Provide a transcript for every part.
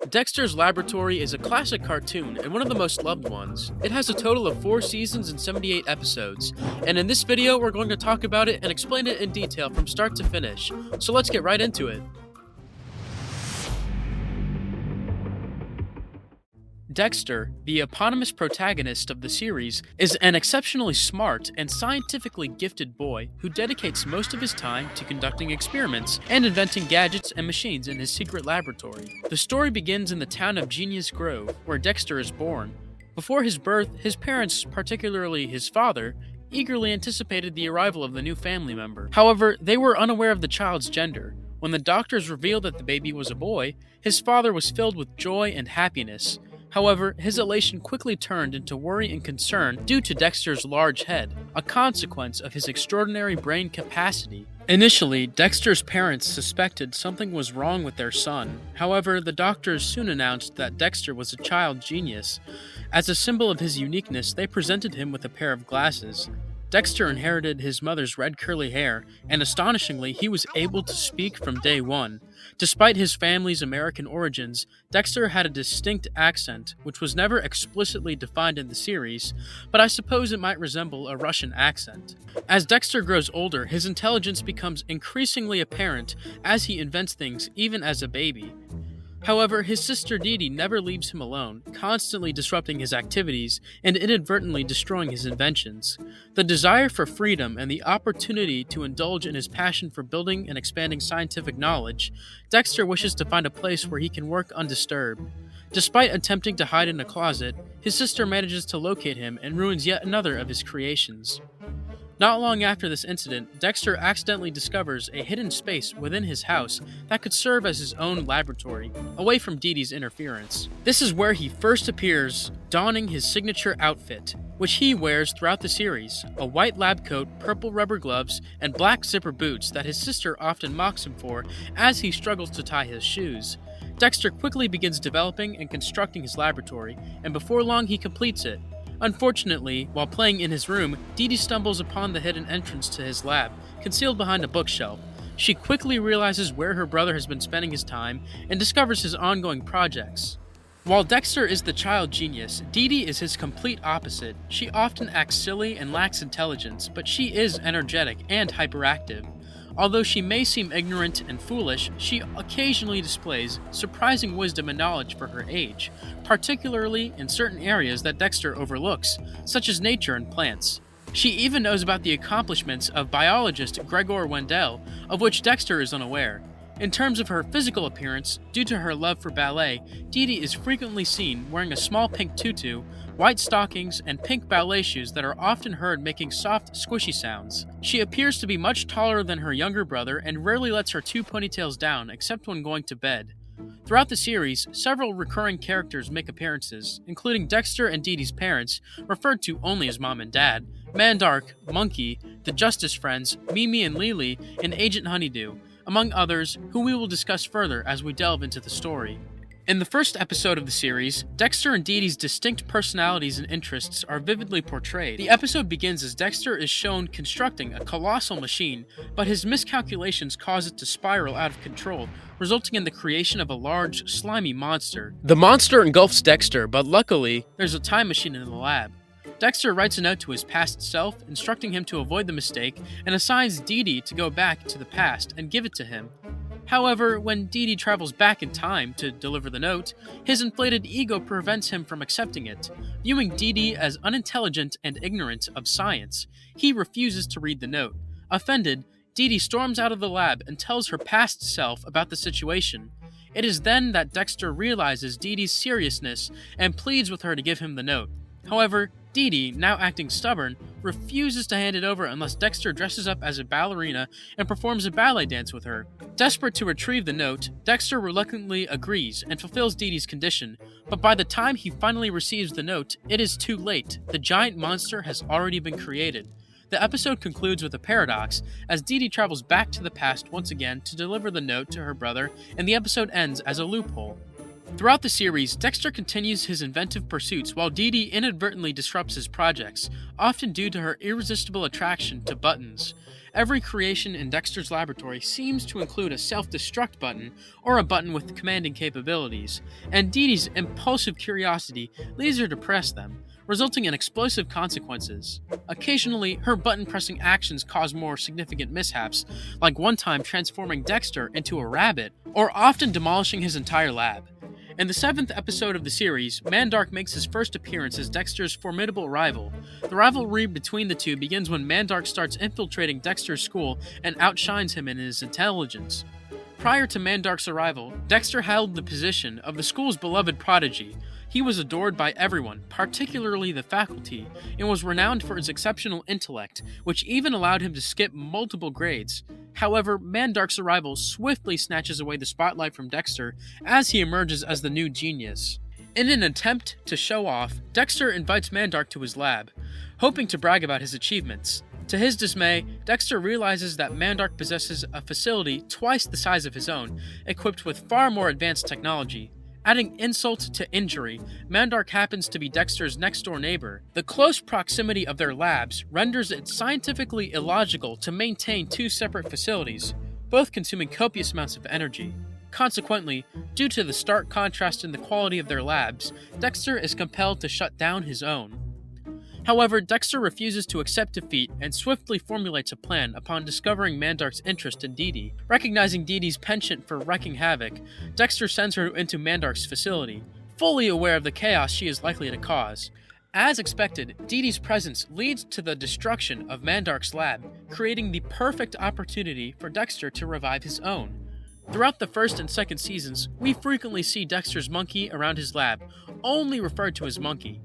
Dexter's Laboratory is a classic cartoon and one of the most loved ones. It has a total of 4 seasons and 78 episodes, and in this video we're going to talk about it and explain it in detail from start to finish. So let's get right into it. Dexter, the eponymous protagonist of the series, is an exceptionally smart and scientifically gifted boy who dedicates most of his time to conducting experiments and inventing gadgets and machines in his secret laboratory. The story begins in the town of Genius Grove, where Dexter is born. Before his birth, his parents, particularly his father, eagerly anticipated the arrival of the new family member. However, they were unaware of the child's gender. When the doctors revealed that the baby was a boy, his father was filled with joy and happiness. However, his elation quickly turned into worry and concern due to Dexter's large head, a consequence of his extraordinary brain capacity. Initially, Dexter's parents suspected something was wrong with their son. However, the doctors soon announced that Dexter was a child genius. As a symbol of his uniqueness, they presented him with a pair of glasses. Dexter inherited his mother's red curly hair, and astonishingly, he was able to speak from day one. Despite his family's American origins, Dexter had a distinct accent, which was never explicitly defined in the series, but I suppose it might resemble a Russian accent. As Dexter grows older, his intelligence becomes increasingly apparent as he invents things even as a baby. However, his sister DeeDee never leaves him alone, constantly disrupting his activities and inadvertently destroying his inventions. The desire for freedom and the opportunity to indulge in his passion for building and expanding scientific knowledge, Dexter wishes to find a place where he can work undisturbed. Despite attempting to hide in a closet, his sister manages to locate him and ruins yet another of his creations. Not long after this incident, Dexter accidentally discovers a hidden space within his house that could serve as his own laboratory, away from DeeDee's interference. This is where he first appears, donning his signature outfit, which he wears throughout the series, a white lab coat, purple rubber gloves, and black zipper boots that his sister often mocks him for as he struggles to tie his shoes. Dexter quickly begins developing and constructing his laboratory, and before long he completes it. Unfortunately, while playing in his room, DeeDee stumbles upon the hidden entrance to his lab, concealed behind a bookshelf. She quickly realizes where her brother has been spending his time and discovers his ongoing projects. While Dexter is the child genius, DeeDee is his complete opposite. She often acts silly and lacks intelligence, but she is energetic and hyperactive. Although she may seem ignorant and foolish, she occasionally displays surprising wisdom and knowledge for her age, particularly in certain areas that Dexter overlooks, such as nature and plants. She even knows about the accomplishments of biologist Gregor Wendell, of which Dexter is unaware. In terms of her physical appearance, due to her love for ballet, DeeDee is frequently seen wearing a small pink tutu, white stockings, and pink ballet shoes that are often heard making soft, squishy sounds. She appears to be much taller than her younger brother and rarely lets her 2 ponytails down except when going to bed. Throughout the series, several recurring characters make appearances, including Dexter and DeeDee's parents, referred to only as Mom and Dad, Mandark, Monkey, the Justice Friends, Mimi and Lily, and Agent Honeydew, among others, who we will discuss further as we delve into the story. In the first episode of the series, Dexter and DeeDee's distinct personalities and interests are vividly portrayed. The episode begins as Dexter is shown constructing a colossal machine, but his miscalculations cause it to spiral out of control, resulting in the creation of a large, slimy monster. The monster engulfs Dexter, but luckily, there's a time machine in the lab. Dexter writes a note to his past self, instructing him to avoid the mistake, and assigns DeeDee to go back to the past and give it to him. However, when DeeDee travels back in time to deliver the note, his inflated ego prevents him from accepting it. Viewing DeeDee as unintelligent and ignorant of science, he refuses to read the note. Offended, DeeDee storms out of the lab and tells her past self about the situation. It is then that Dexter realizes DeeDee's seriousness and pleads with her to give him the note. However, DeeDee, now acting stubborn, refuses to hand it over unless Dexter dresses up as a ballerina and performs a ballet dance with her. Desperate to retrieve the note, Dexter reluctantly agrees and fulfills DeeDee's condition, but by the time he finally receives the note, it is too late. The giant monster has already been created. The episode concludes with a paradox, as DeeDee travels back to the past once again to deliver the note to her brother, and the episode ends as a loophole. Throughout the series, Dexter continues his inventive pursuits while DeeDee inadvertently disrupts his projects, often due to her irresistible attraction to buttons. Every creation in Dexter's laboratory seems to include a self-destruct button or a button with commanding capabilities, and DeeDee's impulsive curiosity leads her to press them, resulting in explosive consequences. Occasionally, her button-pressing actions cause more significant mishaps, like one time transforming Dexter into a rabbit, or often demolishing his entire lab. In the 7th episode of the series, Mandark makes his first appearance as Dexter's formidable rival. The rivalry between the two begins when Mandark starts infiltrating Dexter's school and outshines him in his intelligence. Prior to Mandark's arrival, Dexter held the position of the school's beloved prodigy. He was adored by everyone, particularly the faculty, and was renowned for his exceptional intellect, which even allowed him to skip multiple grades. However, Mandark's arrival swiftly snatches away the spotlight from Dexter as he emerges as the new genius. In an attempt to show off, Dexter invites Mandark to his lab, hoping to brag about his achievements. To his dismay, Dexter realizes that Mandark possesses a facility twice the size of his own, equipped with far more advanced technology. Adding insult to injury, Mandark happens to be Dexter's next-door neighbor. The close proximity of their labs renders it scientifically illogical to maintain two separate facilities, both consuming copious amounts of energy. Consequently, due to the stark contrast in the quality of their labs, Dexter is compelled to shut down his own. However, Dexter refuses to accept defeat and swiftly formulates a plan upon discovering Mandark's interest in DeeDee. Recognizing DeeDee's penchant for wreaking havoc, Dexter sends her into Mandark's facility, fully aware of the chaos she is likely to cause. As expected, DeeDee's presence leads to the destruction of Mandark's lab, creating the perfect opportunity for Dexter to revive his own. Throughout the 1st and 2nd seasons, we frequently see Dexter's monkey around his lab, only referred to as Monkey.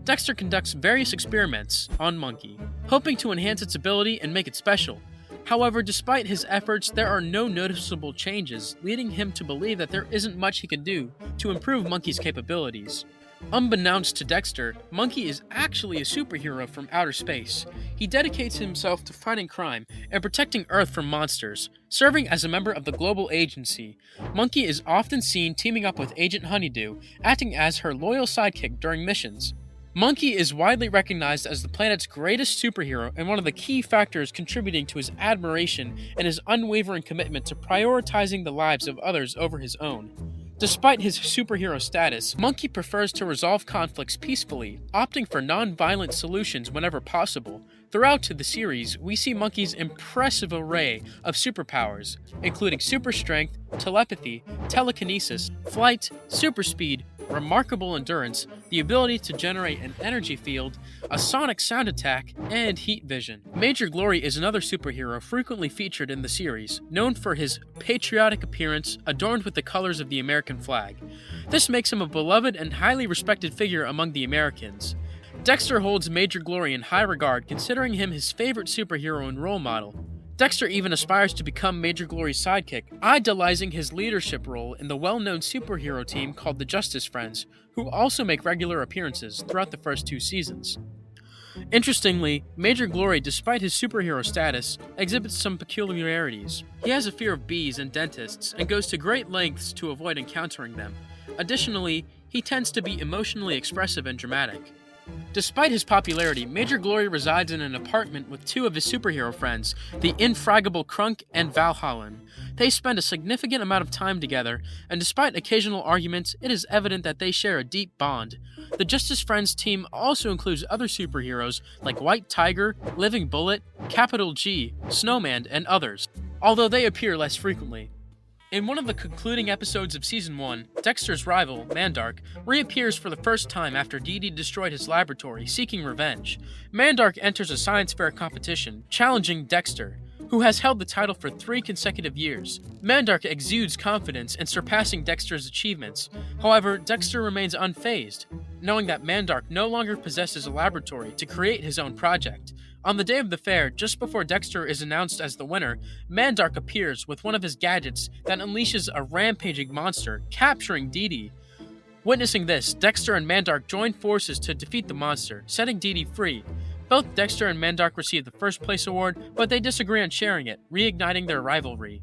Dexter conducts various experiments on Monkey, hoping to enhance its ability and make it special. However, despite his efforts, there are no noticeable changes, leading him to believe that there isn't much he can do to improve Monkey's capabilities. Unbeknownst to Dexter, Monkey is actually a superhero from outer space. He dedicates himself to fighting crime and protecting Earth from monsters, serving as a member of the global agency. Monkey is often seen teaming up with Agent Honeydew, acting as her loyal sidekick during missions. Monkey is widely recognized as the planet's greatest superhero and one of the key factors contributing to his admiration and his unwavering commitment to prioritizing the lives of others over his own. Despite his superhero status, Monkey prefers to resolve conflicts peacefully, opting for non-violent solutions whenever possible. Throughout the series, we see Monkey's impressive array of superpowers, including super strength, telepathy, telekinesis, flight, super speed, remarkable endurance, the ability to generate an energy field, a sonic sound attack, and heat vision. Major Glory is another superhero frequently featured in the series, known for his patriotic appearance adorned with the colors of the American flag. This makes him a beloved and highly respected figure among the Americans. Dexter holds Major Glory in high regard, considering him his favorite superhero and role model. Dexter even aspires to become Major Glory's sidekick, idolizing his leadership role in the well-known superhero team called the Justice Friends, who also make regular appearances throughout the first 2 seasons. Interestingly, Major Glory, despite his superhero status, exhibits some peculiarities. He has a fear of bees and dentists, and goes to great lengths to avoid encountering them. Additionally, he tends to be emotionally expressive and dramatic. Despite his popularity, Major Glory resides in an apartment with 2 of his superhero friends, the infraggable Crunk and Valhallan. They spend a significant amount of time together, and despite occasional arguments, it is evident that they share a deep bond. The Justice Friends team also includes other superheroes like White Tiger, Living Bullet, Capital G, Snowman, and others, although they appear less frequently. In one of the concluding episodes of Season 1, Dexter's rival, Mandark, reappears for the first time after DeeDee destroyed his laboratory, seeking revenge. Mandark enters a science fair competition, challenging Dexter, who has held the title for 3 consecutive years. Mandark exudes confidence in surpassing Dexter's achievements. However, Dexter remains unfazed, knowing that Mandark no longer possesses a laboratory to create his own project. On the day of the fair, just before Dexter is announced as the winner, Mandark appears with one of his gadgets that unleashes a rampaging monster, capturing DeeDee. Witnessing this, Dexter and Mandark join forces to defeat the monster, setting DeeDee free. Both Dexter and Mandark receive the first place award, but they disagree on sharing it, reigniting their rivalry.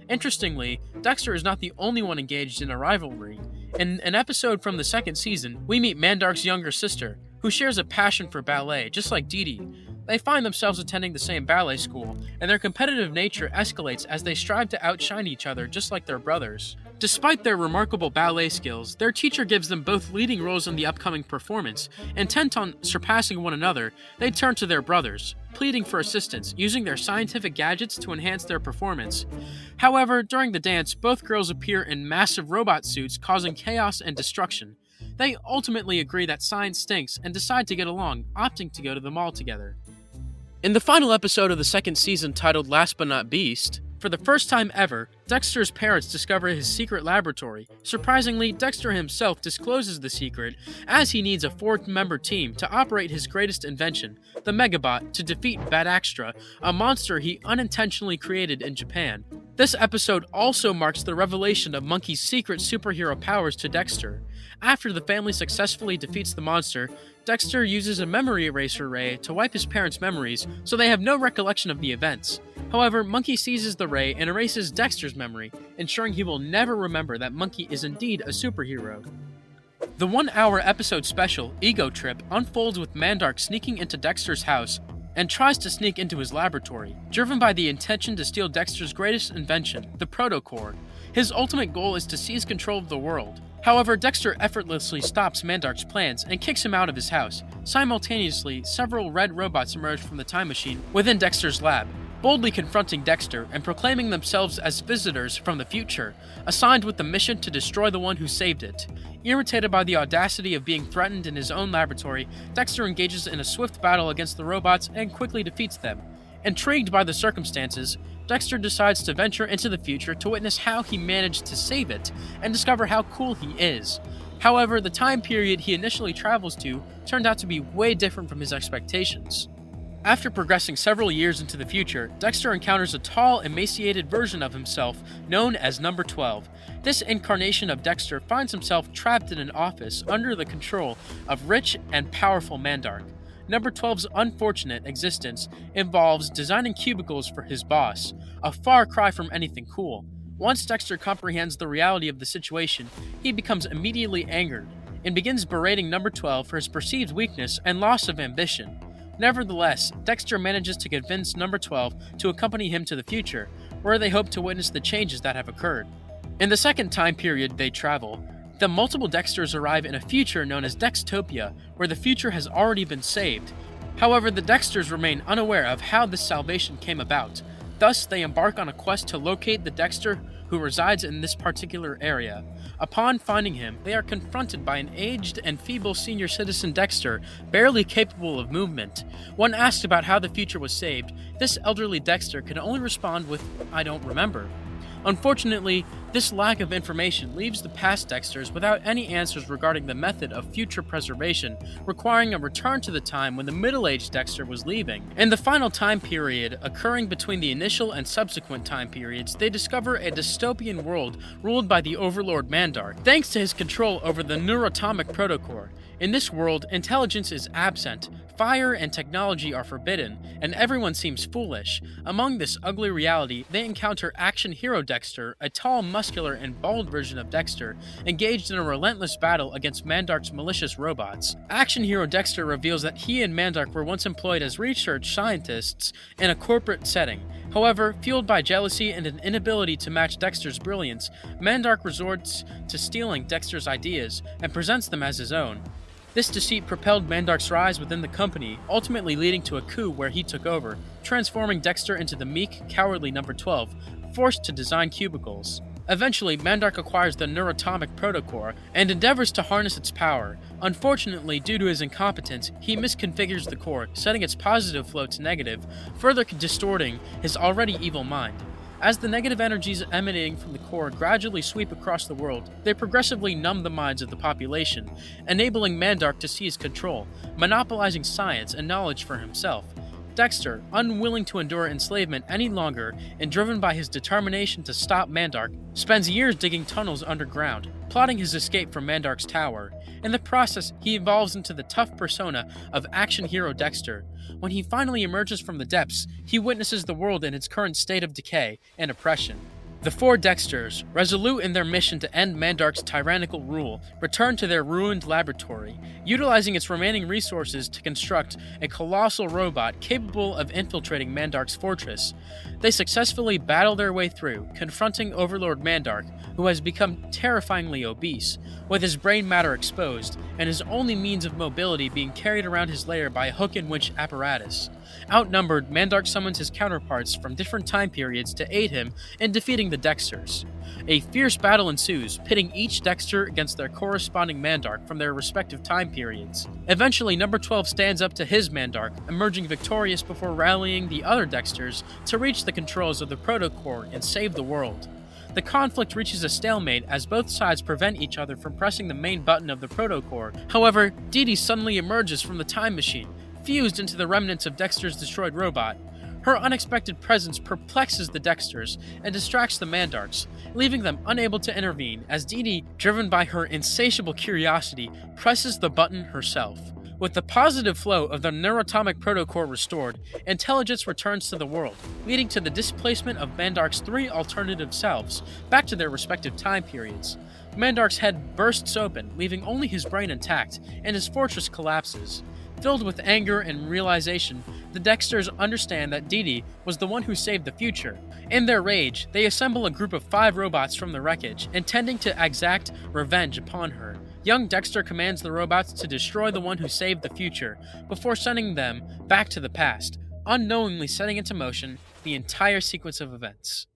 Interestingly, Dexter is not the only one engaged in a rivalry. In an episode from the second season, we meet Mandark's younger sister, who shares a passion for ballet, just like DeeDee. They find themselves attending the same ballet school, and their competitive nature escalates as they strive to outshine each other just like their brothers. Despite their remarkable ballet skills, their teacher gives them both leading roles in the upcoming performance. Intent on surpassing one another, they turn to their brothers, pleading for assistance, using their scientific gadgets to enhance their performance. However, during the dance, both girls appear in massive robot suits, causing chaos and destruction. They ultimately agree that science stinks and decide to get along, opting to go to the mall together. In the final episode of the second season, titled Last But Not Beast, for the first time ever, Dexter's parents discover his secret laboratory. Surprisingly, Dexter himself discloses the secret, as he needs a 4-member team to operate his greatest invention, the Megabot, to defeat Badaxtra, a monster he unintentionally created in Japan. This episode also marks the revelation of Monkey's secret superhero powers to Dexter. After the family successfully defeats the monster, Dexter uses a memory eraser ray to wipe his parents' memories so they have no recollection of the events. However, Monkey seizes the ray and erases Dexter's memory, ensuring he will never remember that Monkey is indeed a superhero. The 1-hour episode special, Ego Trip, unfolds with Mandark sneaking into Dexter's house and tries to sneak into his laboratory, driven by the intention to steal Dexter's greatest invention, the Protocore. His ultimate goal is to seize control of the world. However, Dexter effortlessly stops Mandark's plans and kicks him out of his house. Simultaneously, several red robots emerge from the time machine within Dexter's lab, boldly confronting Dexter and proclaiming themselves as visitors from the future, assigned with the mission to destroy the one who saved it. Irritated by the audacity of being threatened in his own laboratory, Dexter engages in a swift battle against the robots and quickly defeats them. Intrigued by the circumstances, Dexter decides to venture into the future to witness how he managed to save it and discover how cool he is. However, the time period he initially travels to turned out to be way different from his expectations. After progressing several years into the future, Dexter encounters a tall, emaciated version of himself known as Number 12. This incarnation of Dexter finds himself trapped in an office under the control of rich and powerful Mandark. Number 12's unfortunate existence involves designing cubicles for his boss, a far cry from anything cool. Once Dexter comprehends the reality of the situation, he becomes immediately angered and begins berating Number 12 for his perceived weakness and loss of ambition. Nevertheless, Dexter manages to convince Number 12 to accompany him to the future, where they hope to witness the changes that have occurred. In the second time period they travel, the multiple Dexters arrive in a future known as Dextopia, where the future has already been saved. However, the Dexters remain unaware of how this salvation came about. Thus, they embark on a quest to locate the Dexter who resides in this particular area. Upon finding him, they are confronted by an aged and feeble senior citizen Dexter, barely capable of movement. When asked about how the future was saved, this elderly Dexter can only respond with, "I don't remember." Unfortunately, this lack of information leaves the past Dexters without any answers regarding the method of future preservation, requiring a return to the time when the middle-aged Dexter was leaving. In the final time period, occurring between the initial and subsequent time periods, they discover a dystopian world ruled by the Overlord Mandark, thanks to his control over the neuroatomic protocore. In this world, intelligence is absent, fire and technology are forbidden, and everyone seems foolish. Among this ugly reality, they encounter action hero Dexter, a tall, muscular, and bald version of Dexter, engaged in a relentless battle against Mandark's malicious robots. Action hero Dexter reveals that he and Mandark were once employed as research scientists in a corporate setting. However, fueled by jealousy and an inability to match Dexter's brilliance, Mandark resorts to stealing Dexter's ideas and presents them as his own. This deceit propelled Mandark's rise within the company, ultimately leading to a coup where he took over, transforming Dexter into the meek, cowardly Number 12, forced to design cubicles. Eventually, Mandark acquires the neuroatomic protocore and endeavors to harness its power. Unfortunately, due to his incompetence, he misconfigures the core, setting its positive flow to negative, further distorting his already evil mind. As the negative energies emanating from the core gradually sweep across the world, they progressively numb the minds of the population, enabling Mandark to seize control, monopolizing science and knowledge for himself. Dexter, unwilling to endure enslavement any longer and driven by his determination to stop Mandark, spends years digging tunnels underground, plotting his escape from Mandark's tower. In the process, he evolves into the tough persona of action hero Dexter. When he finally emerges from the depths, he witnesses the world in its current state of decay and oppression. The four Dexters, resolute in their mission to end Mandark's tyrannical rule, return to their ruined laboratory, utilizing its remaining resources to construct a colossal robot capable of infiltrating Mandark's fortress. They successfully battle their way through, confronting Overlord Mandark, who has become terrifyingly obese, with his brain matter exposed, and his only means of mobility being carried around his lair by a hook and winch apparatus. Outnumbered, Mandark summons his counterparts from different time periods to aid him in defeating the Dexters. A fierce battle ensues, pitting each Dexter against their corresponding Mandark from their respective time periods. Eventually, Number 12 stands up to his Mandark, emerging victorious before rallying the other Dexters to reach the controls of the Protocore and save the world. The conflict reaches a stalemate as both sides prevent each other from pressing the main button of the Protocore. However, DeeDee suddenly emerges from the time machine, fused into the remnants of Dexter's destroyed robot. Her unexpected presence perplexes the Dexters and distracts the Mandarks, leaving them unable to intervene as DeeDee, driven by her insatiable curiosity, presses the button herself. With the positive flow of the neuroatomic protocore restored, intelligence returns to the world, leading to the displacement of Mandark's three alternative selves, back to their respective time periods. Mandark's head bursts open, leaving only his brain intact, and his fortress collapses. Filled with anger and realization, the Dexters understand that DeeDee was the one who saved the future. In their rage, they assemble a group of 5 robots from the wreckage, intending to exact revenge upon her. Young Dexter commands the robots to destroy the one who saved the future, before sending them back to the past, unknowingly setting into motion the entire sequence of events.